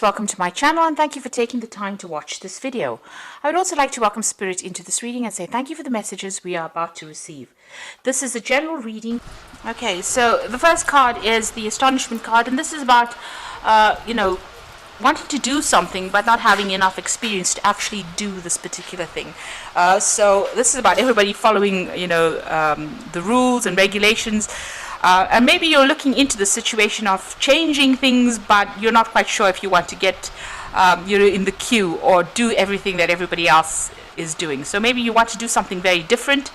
Welcome to my channel and thank you for taking the time to watch this video. I would also like to welcome Spirit into this reading and say thank you for the messages we are about to receive. This is a general reading. Okay, so the first card is the Astonishment card, and this is about, wanting to do something but not having enough experience to actually do this particular thing. So this is about everybody following, the rules and regulations. And maybe you're looking into the situation of changing things, but you're not quite sure if you want to get in the queue or do everything that everybody else is doing. So maybe you want to do something very different,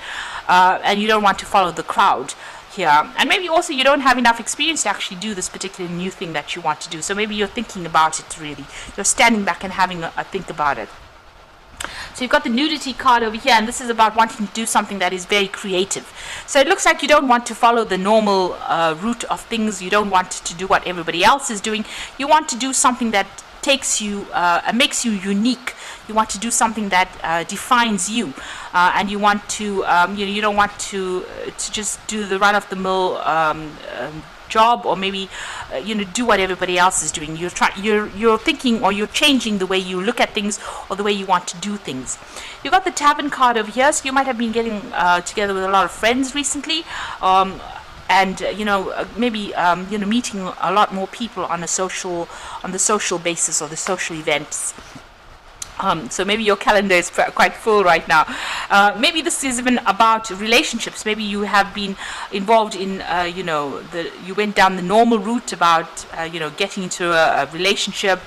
and you don't want to follow the crowd here. And maybe also you don't have enough experience to actually do this particular new thing that you want to do. So maybe you're thinking about it really. You're standing back and having a think about it. So you've got the Nudity card over here, and this is about wanting to do something that is very creative. So it looks like you don't want to follow the normal route of things. You don't want to do what everybody else is doing. You want to do something that takes you and makes you unique. You want to do something that defines you, and you want to you don't want to just do the run-of-the-mill job, or maybe do what everybody else is doing. You're thinking, or you're changing the way you look at things or the way you want to do things. You've got the Tavern card over here, so you might have been getting together with a lot of friends recently, and maybe meeting a lot more people on the social basis or the social events. So maybe your calendar is quite full right now. Maybe this is even about relationships. Maybe you have been involved in, you went down the normal route about, getting into a relationship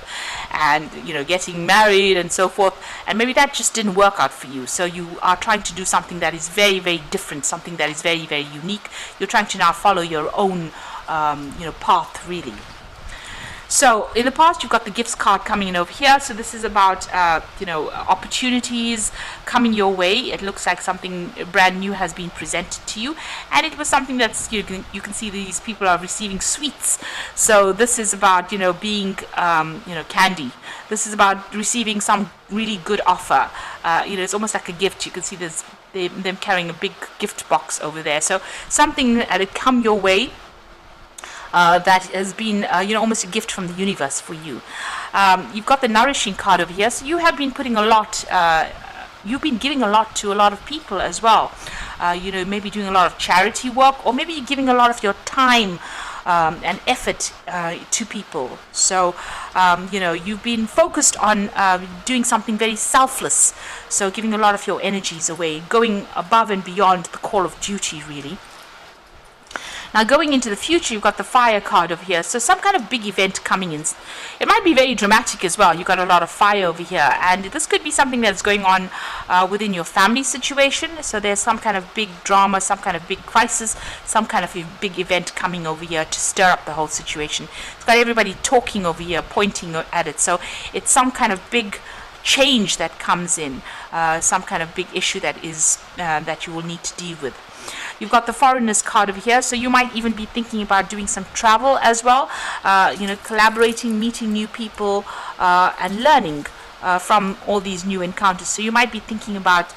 and, getting married and so forth. And maybe that just didn't work out for you. So you are trying to do something that is very, very different, something that is very, very unique. You're trying to now follow your own, path, really. So in the past, you've got the Gifts card coming in over here. So this is about opportunities coming your way. It looks like something brand new has been presented to you, and it was something that's you can see these people are receiving sweets. So this is about being candy. This is about receiving some really good offer. It's almost like a gift. You can see there's them carrying a big gift box over there. So something that had come your way. That has been, almost a gift from the universe for you. You've got the Nourishing card over here, so you have been putting a lot, you've been giving a lot to a lot of people as well. Maybe doing a lot of charity work, or maybe giving a lot of your time and effort to people. So, you've been focused on doing something very selfless, so giving a lot of your energies away, going above and beyond the call of duty, really. Now going into the future, you've got the Fire card over here. So some kind of big event coming in. It might be very dramatic as well. You've got a lot of fire over here. And this could be something that's going on within your family situation. So there's some kind of big drama, some kind of big crisis, some kind of a big event coming over here to stir up the whole situation. It's got everybody talking over here, pointing at it. So it's some kind of big change that comes in, some kind of big issue that is that you will need to deal with. You've got the Foreigners card over here, so you might even be thinking about doing some travel as well, collaborating, meeting new people, and learning from all these new encounters. So you might be thinking about,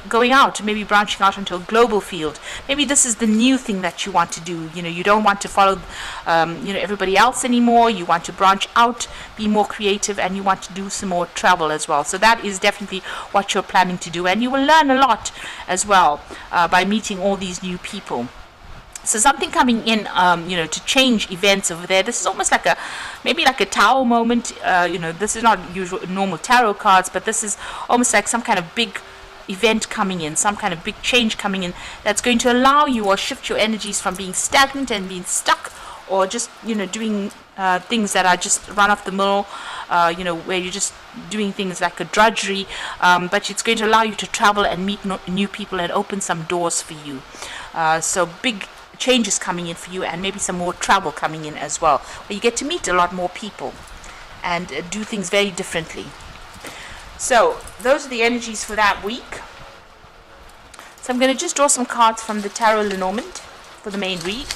going out, maybe branching out into a global field. Maybe this is the new thing that you want to do. You don't want to follow, everybody else anymore. You want to branch out, be more creative, and you want to do some more travel as well. So that is definitely what you're planning to do, and you will learn a lot as well by meeting all these new people. So something coming in, to change events over there. This is almost like maybe like a Tower moment. This is not usual normal tarot cards, but this is almost like some kind of big event coming in, some kind of big change coming in that's going to allow you or shift your energies from being stagnant and being stuck, or just doing things that are just run off the mill, where you're just doing things like a drudgery, but it's going to allow you to travel and meet new people and open some doors for you. So big changes coming in for you, and maybe some more travel coming in as well, where you get to meet a lot more people and do things very differently. So those are the energies for that week. So I'm going to just draw some cards from the Tarot Lenormand for the main read.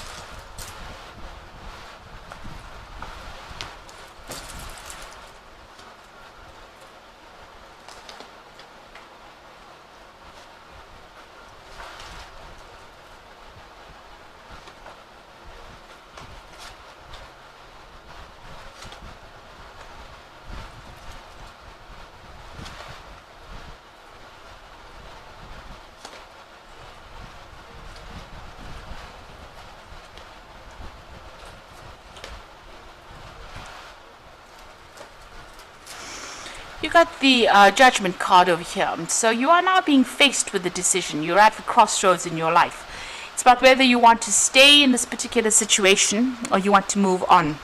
You got the Judgment card over here. So you are now being faced with a decision. You're at the crossroads in your life. It's about whether you want to stay in this particular situation or you want to move on.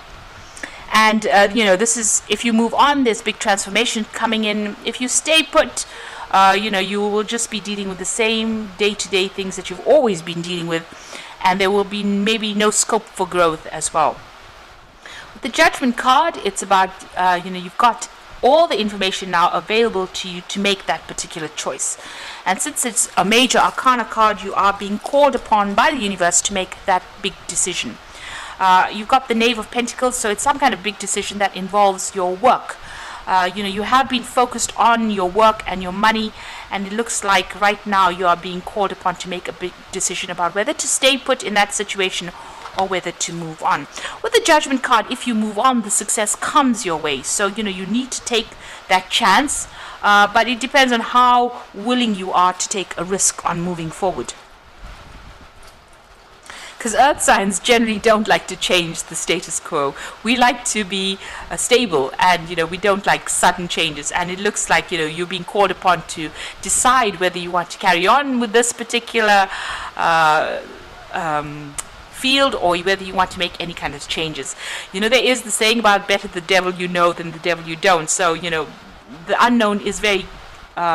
And, this is, if you move on, there's big transformation coming in. If you stay put, you will just be dealing with the same day-to-day things that you've always been dealing with. And there will be maybe no scope for growth as well. With the Judgment card, it's about, you've got all the information now available to you to make that particular choice. And since it's a major arcana card, you are being called upon by the universe to make that big decision. You've got the Knave of Pentacles, so it's some kind of big decision that involves your work. You have been focused on your work and your money, and it looks like right now you are being called upon to make a big decision about whether to stay put in that situation or whether to move on. With the Judgment card, if you move on, the success comes your way. So, you need to take that chance, but it depends on how willing you are to take a risk on moving forward. Because earth signs generally don't like to change the status quo. We like to be stable, and we don't like sudden changes. And it looks like you're being called upon to decide whether you want to carry on with this particular field or whether you want to make any kind of changes. There is the saying about better the devil you know than the devil you don't. So the unknown is very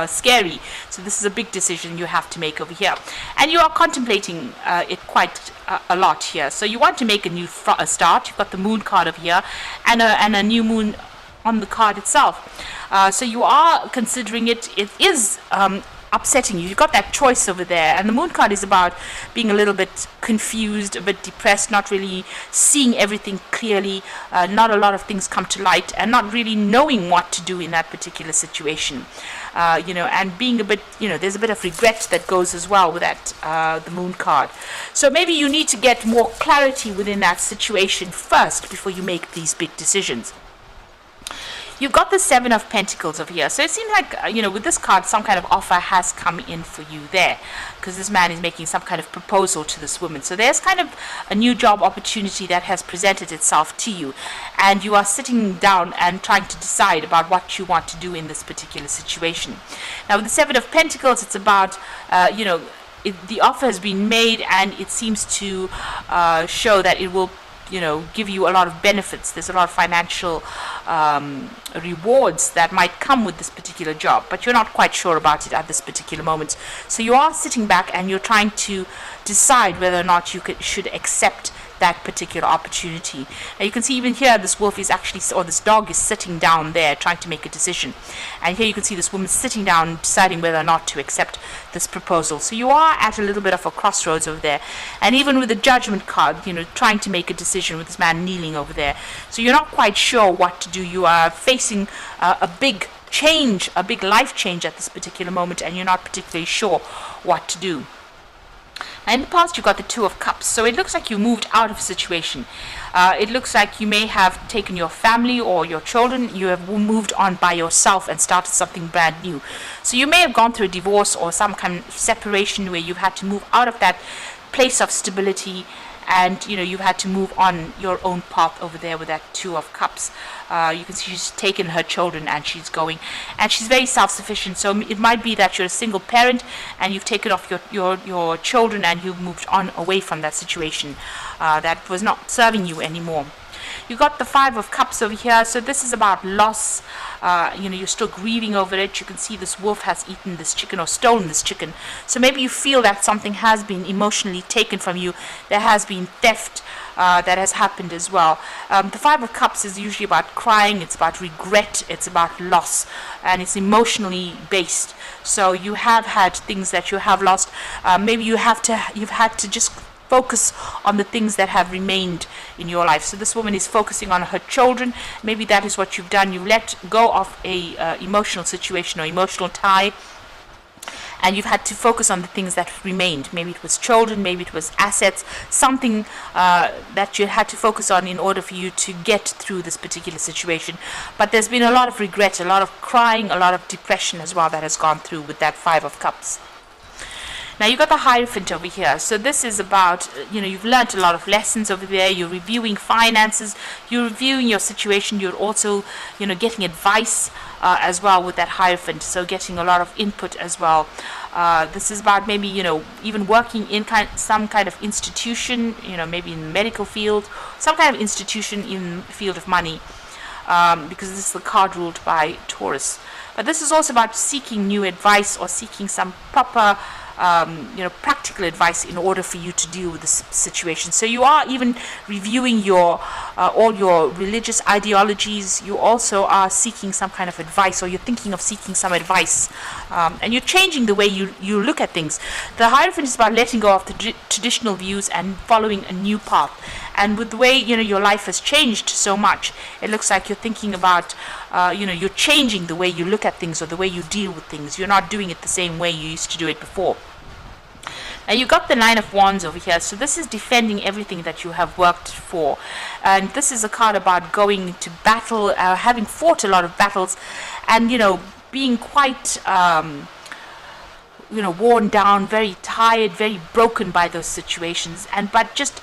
scary. So this is a big decision you have to make over here, and you are contemplating it quite a lot here. So you want to make a new start. You've got the Moon card over here and a new moon on the card itself. So you are considering it. It is upsetting you. You've got that choice over there, and the Moon card is about being a little bit confused, a bit depressed, not really seeing everything clearly, not a lot of things come to light, and not really knowing what to do in that particular situation. And being a bit, there's a bit of regret that goes as well with that, the Moon card. So maybe you need to get more clarity within that situation first before you make these big decisions. You've got the Seven of Pentacles over here. So it seems like, with this card, some kind of offer has come in for you there, because this man is making some kind of proposal to this woman. So there's kind of a new job opportunity that has presented itself to you, and you are sitting down and trying to decide about what you want to do in this particular situation. Now, with the Seven of Pentacles, it's about, the offer has been made, and it seems to show that it will give you a lot of benefits. There's a lot of financial rewards that might come with this particular job, but you're not quite sure about it at this particular moment. So you are sitting back and you're trying to decide whether or not you should accept that particular opportunity. Now you can see even here this wolf is actually, or this dog is sitting down there trying to make a decision, and here you can see this woman sitting down deciding whether or not to accept this proposal. So you are at a little bit of a crossroads over there, and even with the Judgment card, trying to make a decision with this man kneeling over there. So you're not quite sure what to do. You are facing a big change, a big life change at this particular moment, and you're not particularly sure what to do. In the past, you got the Two of Cups, so it looks like you moved out of a situation. It looks like you may have taken your family or your children, you have moved on by yourself and started something brand new. So you may have gone through a divorce or some kind of separation where you've had to move out of that place of stability, and you've had to move on your own path over there with that Two of Cups. You can see she's taken her children and she's going, and she's very self-sufficient. So it might be that you're a single parent and you've taken off your children and you've moved on away from that situation that was not serving you anymore. You got the Five of Cups over here, so this is about loss. You're still grieving over it. You can see this wolf has eaten this chicken or stolen this chicken. So maybe you feel that something has been emotionally taken from you. There has been theft that has happened as well. The Five of Cups is usually about crying. It's about regret. It's about loss, and it's emotionally based. So you have had things that you have lost. Maybe you've had to just focus on the things that have remained in your life. So this woman is focusing on her children. Maybe that is what you've done. You let go of a emotional situation or emotional tie, and you've had to focus on the things that remained. Maybe it was children, maybe it was assets, something that you had to focus on in order for you to get through this particular situation. But there's been a lot of regret, a lot of crying, a lot of depression as well that has gone through with that Five of Cups. Now you got the Hierophant over here. So this is about, you've learned a lot of lessons over there. You're reviewing finances. You're reviewing your situation. You're also, getting advice as well with that Hierophant. So getting a lot of input as well. This is about maybe, even working in some kind of institution, maybe in the medical field, some kind of institution in the field of money, because this is the card ruled by Taurus. But this is also about seeking new advice or seeking some proper, practical advice in order for you to deal with this situation. So you are even reviewing your all your religious ideologies. You also are seeking some kind of advice, or you're thinking of seeking some advice, and you're changing the way you look at things. The Hierophant is about letting go of the traditional views and following a new path. And with the way your life has changed so much, it looks like you're thinking about you're changing the way you look at things or the way you deal with things. You're not doing it the same way you used to do it before. Now you got the Nine of Wands over here, so this is defending everything that you have worked for, and this is a card about going to battle, having fought a lot of battles, and being quite worn down, very tired, very broken by those situations, but just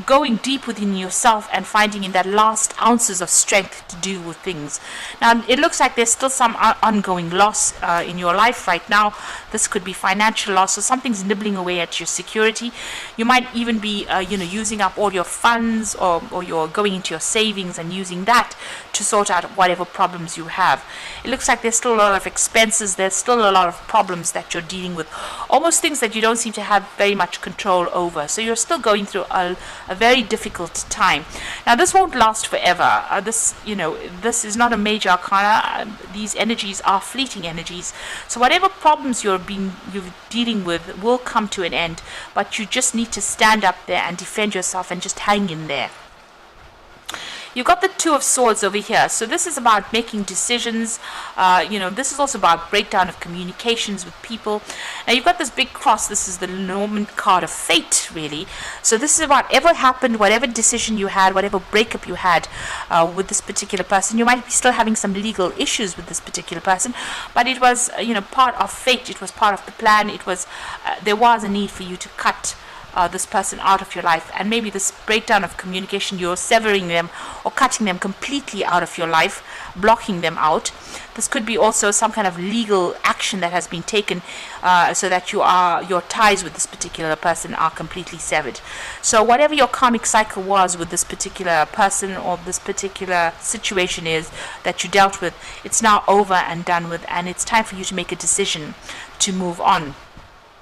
going deep within yourself and finding in that last ounces of strength to deal with things. Now it looks like there's still some ongoing loss in your life right now. This could be financial loss, or something's nibbling away at your security. You might even be using up all your funds, or you're going into your savings and using that to sort out whatever problems you have. It looks like there's still a lot of expenses. There's still a lot of problems that you're dealing with, almost things that you don't seem to have very much control over. So you're still going through a very difficult time. Now this won't last forever. This is not a major arcana. These energies are fleeting energies. So whatever problems you're dealing with will come to an end, but you just need to stand up there and defend yourself and just hang in there. You've got the Two of Swords over here. So this is about making decisions. This is also about breakdown of communications with people. Now you've got this big cross. This is the Norman card of fate, really. So this is about whatever happened, whatever decision you had, whatever breakup you had with this particular person. You might be still having some legal issues with this particular person, but it was, part of fate. It was part of the plan. It was, there was a need for you to cut this person out of your life, and maybe this breakdown of communication, you're severing them or cutting them completely out of your life, blocking them out. This could be also some kind of legal action that has been taken so that your ties with this particular person are completely severed. So whatever your karmic cycle was with this particular person or this particular situation is that you dealt with, it's now over and done with, and it's time for you to make a decision to move on.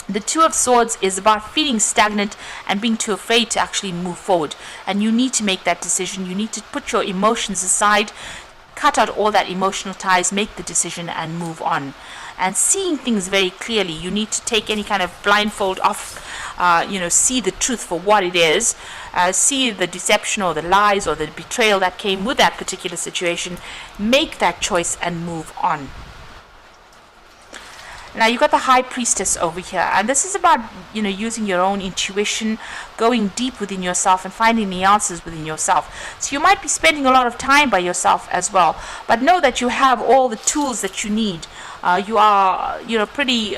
The Two of Swords is about feeling stagnant and being too afraid to actually move forward. And you need to make that decision. You need to put your emotions aside, cut out all that emotional ties, make the decision and move on. And seeing things very clearly, you need to take any kind of blindfold off, see the truth for what it is, see the deception or the lies or the betrayal that came with that particular situation, make that choice and move on. Now you've got the High Priestess over here, and this is about using your own intuition, going deep within yourself and finding the answers within yourself. So you might be spending a lot of time by yourself as well, but know that you have all the tools that you need. You are pretty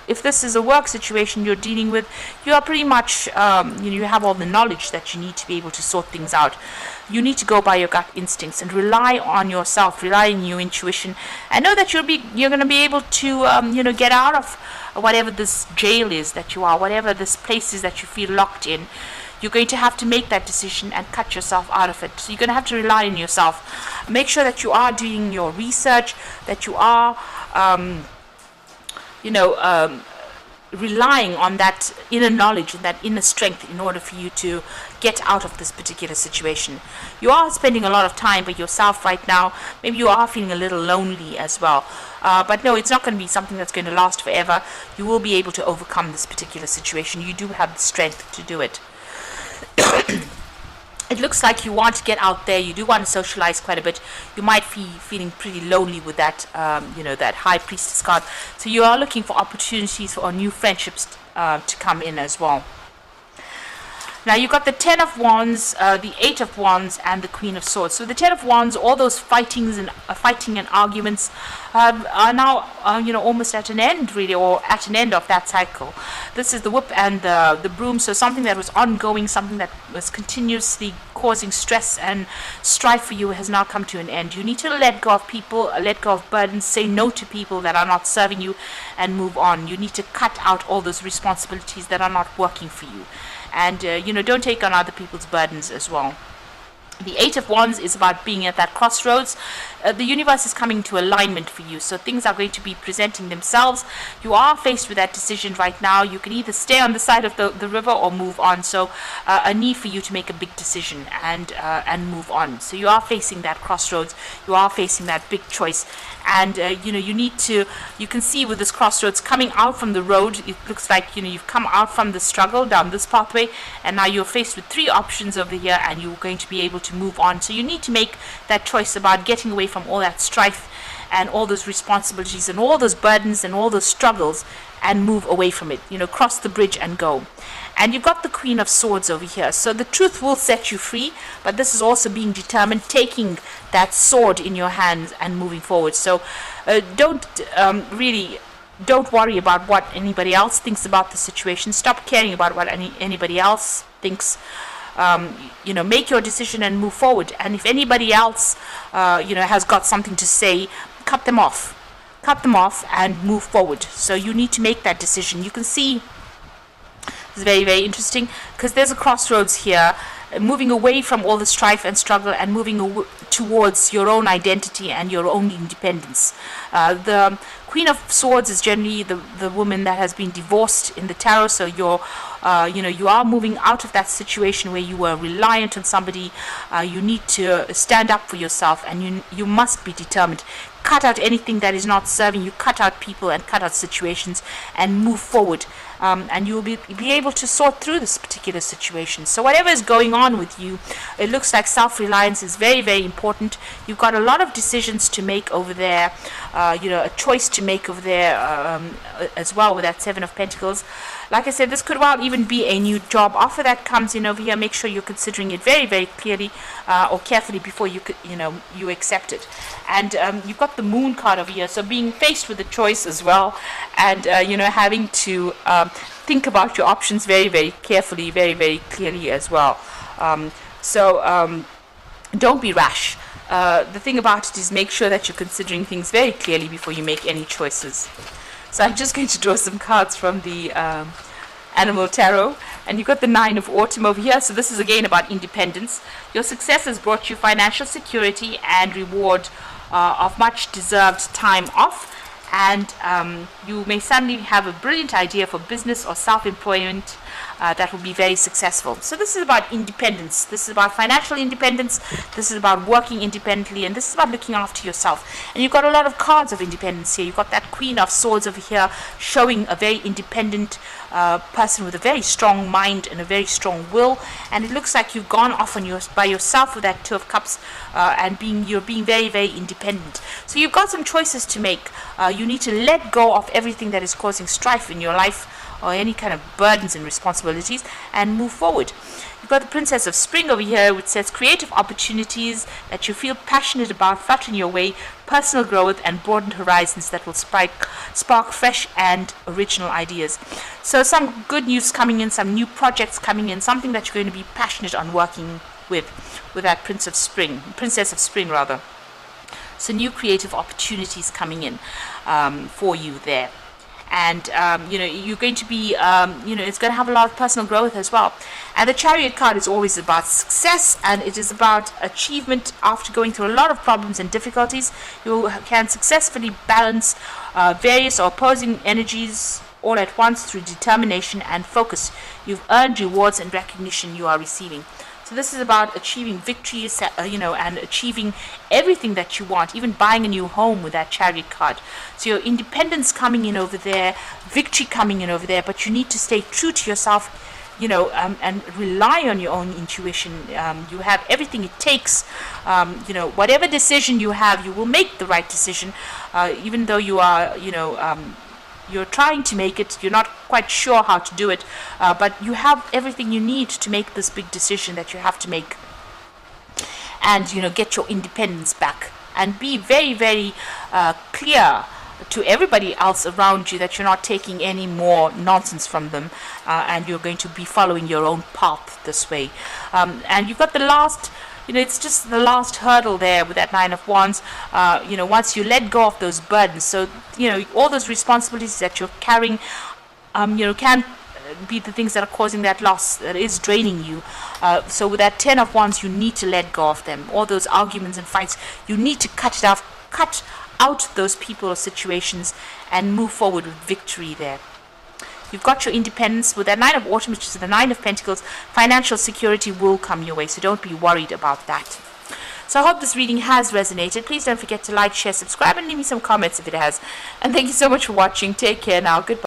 if this is a work situation you're dealing with, you are pretty much you have all the knowledge that you need to be able to sort things out. You need to go by your gut instincts and rely on yourself, rely on your intuition, and know that you're going to be able to get out of whatever this jail is that you are, whatever this place is that you feel locked in. You're going to have to make that decision and cut yourself out of it. So you're going to have to rely on yourself. Make sure that you are doing your research, that you are relying on that inner knowledge and that inner strength in order for you to get out of this particular situation. You are spending a lot of time by yourself right now. Maybe you are feeling a little lonely as well. But no, it's not going to be something that's going to last forever. You will be able to overcome this particular situation. You do have the strength to do it. It looks like you want to get out there. You do want to socialize quite a bit. You might be feeling pretty lonely with that, that High Priestess card. So you are looking for opportunities for new friendships to come in as well. Now you've got the Ten of Wands, the Eight of Wands, and the Queen of Swords. So the Ten of Wands, all those fighting and arguments are now, almost at an end, really, or at an end of that cycle. This is the Whip and the Broom. So something that was ongoing, something that was continuously causing stress and strife for you has now come to an end. You need to let go of people, let go of burdens, say no to people that are not serving you, and move on. You need to cut out all those responsibilities that are not working for you. And, don't take on other people's burdens as well. The Eight of Wands is about being at that crossroads. The universe is coming to alignment for you, so things are going to be presenting themselves. You are faced with that decision right now. You can either stay on the side of the river or move on. So a need for you to make a big decision and move on. So you are facing that crossroads. You are facing that big choice. And you can see with this crossroads coming out from the road, it looks like you've come out from the struggle down this pathway, and now you're faced with three options over here, and you're going to be able to move on. So you need to make that choice about getting away from all that strife and all those responsibilities and all those burdens and all those struggles, and move away from it. Cross the bridge and go. And you've got the Queen of Swords over here. So the truth will set you free, but this is also being determined, taking that sword in your hands and moving forward. So don't worry about what anybody else thinks about the situation. Stop caring about what anybody else thinks. Make your decision and move forward. And if anybody else, has got something to say, cut them off and move forward. So you need to make that decision. You can see it's very, very interesting because there's a crossroads here, moving away from all the strife and struggle and moving towards your own identity and your own independence. The Queen of Swords is generally the woman that has been divorced in the tarot, so you are moving out of that situation where you were reliant on somebody. You need to stand up for yourself, and you must be determined. Cut out anything that is not serving you. Cut out people and cut out situations and move forward. And you will be able to sort through this particular situation. So whatever is going on with you, it looks like self-reliance is very, very important. You've got a lot of decisions to make over there, a choice to make over there as well with that Seven of Pentacles. Like I said, this could well even be a new job offer that comes in over here. Make sure you're considering it very, very clearly or carefully before you accept it. And you've got the Moon card over here, so being faced with a choice as well, and having to think about your options very, very carefully, very, very clearly as well. Don't be rash. The thing about it is make sure that you're considering things very clearly before you make any choices. So I'm just going to draw some cards from the Animal Tarot. And you've got the Nine of Autumn over here. So this is again about independence. Your success has brought you financial security and reward of much deserved time off. And you may suddenly have a brilliant idea for business or self-employment that will be very successful. So this is about independence. This is about financial independence. This is about working independently, and this is about looking after yourself. And you've got a lot of cards of independence here. You've got that Queen of Swords over here, showing a very independent person with a very strong mind and a very strong will. And it looks like you've gone off by yourself with that Two of Cups, and you're being very, very independent. So you've got some choices to make. You need to let go of everything that is causing strife in your life, or any kind of burdens and responsibilities, and move forward. You've got the Princess of Spring over here, which says creative opportunities that you feel passionate about fluttering your way, personal growth and broadened horizons that will spark fresh and original ideas. So some good news coming in, some new projects coming in, something that you're going to be passionate on working with that Princess of Spring rather. So new creative opportunities coming in for you there. And you're going to be it's going to have a lot of personal growth as well. And the Chariot card is always about success, and it is about achievement after going through a lot of problems and difficulties. You can successfully balance various or opposing energies all at once through determination and focus. You've earned rewards and recognition you are receiving. So this is about achieving victories, and achieving everything that you want, even buying a new home with that Chariot card. So your independence coming in over there, victory coming in over there, but you need to stay true to yourself, and rely on your own intuition. You have everything it takes. Whatever decision you have, you will make the right decision, even though you are, you're trying to make it, you're not quite sure how to do it, but you have everything you need to make this big decision that you have to make, and get your independence back, and be very, very clear to everybody else around you that you're not taking any more nonsense from them, and you're going to be following your own path this way. And you've got the last, it's just the last hurdle there with that Nine of Wands. Once you let go of those burdens, so all those responsibilities that you're carrying, can be the things that are causing that loss, that is draining you. So with that Ten of Wands, you need to let go of them. All those arguments and fights, you need to cut out those people or situations and move forward with victory there. You've got your independence with that Nine of Autumn, which is the Nine of Pentacles. Financial security will come your way, so don't be worried about that. So I hope this reading has resonated. Please don't forget to like, share, subscribe, and leave me some comments if it has. And thank you so much for watching. Take care now. Goodbye.